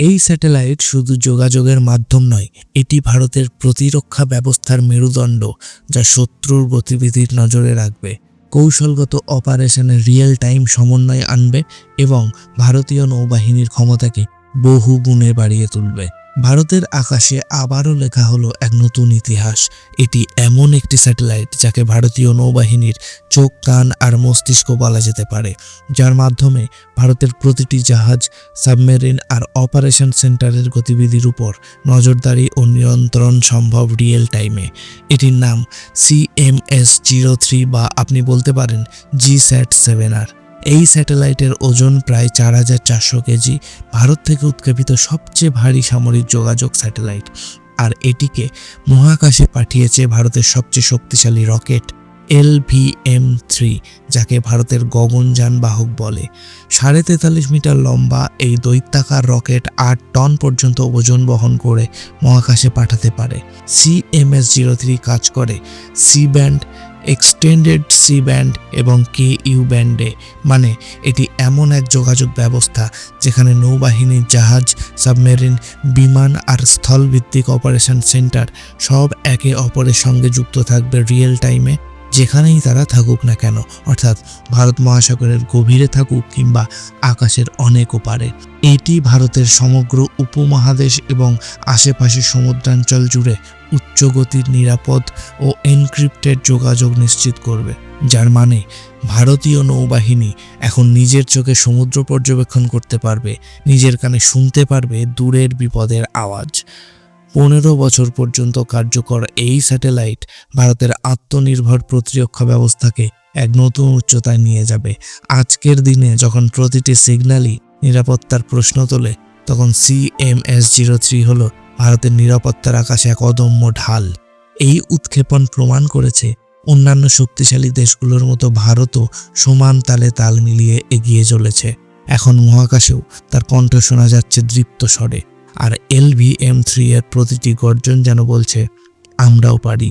এই স্যাটেলাইট শুধু যোগাযোগের মাধ্যম নয়, এটি ভারতের প্রতিরক্ষা ব্যবস্থার মেরুদণ্ড, যা শত্রুর গতিবিধির নজরে রাখবে, কৌশলগত অপারেশনের রিয়েল টাইম সমন্বয় আনবে এবং ভারতীয় নৌবাহিনীর ক্ষমতাকে বহু গুণে বাড়িয়ে তুলবে। ভারতের আকাশে আবারও লেখা হলো এক নতুন ইতিহাস। এটি এমন একটি স্যাটেলাইট যাকে ভারতীয় নৌবাহিনীর চোখ, কান আর মস্তিষ্ক বলা যেতে পারে, যার মাধ্যমে ভারতের প্রতিটি জাহাজ, সাবমেরিন আর অপারেশন সেন্টারের গতিবিধির উপর নজরদারি ও নিয়ন্ত্রণ সম্ভব রিয়েল টাইমে। এটির নাম CMS-03 বা আপনি বলতে পারেন GSAT-7R। এই স্যাটেলাইটের ওজন প্রায় 4400 কেজি, ভারত থেকে উৎক্ষেপিত সবচেয়ে ভারী সামরিক যোগাযোগ স্যাটেলাইট। আর এটিকে মহাকাশে পাঠিয়েছে ভারতের সবচেয়ে শক্তিশালী রকেট LVM-3, যাকে ভারতের গগনযান বাহক বলে। 43.5 মিটার লম্বা এই দৈত্যাকার রকেট 8 টন পর্যন্ত ওজন বহন করে মহাকাশে পাঠাতে পারে। CMS-03 কাজ করে C band, extended C band এবং KU ব্যান্ডে, মানে এটি এমন এক যোগাযোগ ব্যবস্থা যেখানে নৌবাহিনীর জাহাজ, সাবমেরিন, বিমান আর স্থলভিত্তিক অপারেশন সেন্টার সব একে অপরের সঙ্গে যুক্ত থাকবে রিয়েল টাইমে, যেখানেই তারা থাকুক না কেন, অর্থাৎ ভারত মহাসাগরের গভীরে থাকুক কিংবা আকাশের অনেক ওপারে। এটি ভারতের সমগ্র উপমহাদেশ এবং আশেপাশের সমুদ্রাঞ্চল জুড়ে উচ্চগতির, নিরাপদ ও এনক্রিপ্টেড যোগাযোগ নিশ্চিত করবে, যার মানে ভারতীয় নৌবাহিনী এখন নিজের চোখে সমুদ্র পর্যবেক্ষণ করতে পারবে, নিজের কানে শুনতে পারবে দূরের বিপদের আওয়াজ। 15 বছর পর্যন্ত কার্যকর এই স্যাটেলাইট ভারতের আত্মনির্ভর প্রতিরক্ষা ব্যবস্থাকে এক নতুন উচ্চতায় নিয়ে যাবে। আজকের দিনে যখন প্রতিটি সিগন্যালই নিরাপত্তার প্রশ্ন তোলে, তখন CMS-03 হলো ভারতের নিরাপত্তার আকাশে এক অদম্য ঢাল। এই উৎক্ষেপণ প্রমাণ করেছে অন্যান্য শক্তিশালী দেশগুলোর মতো ভারতও সমান তালে তাল মিলিয়ে এগিয়ে চলেছে। এখন মহাকাশেও তার কণ্ঠ শোনা যাচ্ছে দৃপ্ত স্বরে, আর LVM-3 এর প্রতিটি গর্জন যেন বলছে, আমরাও পারি।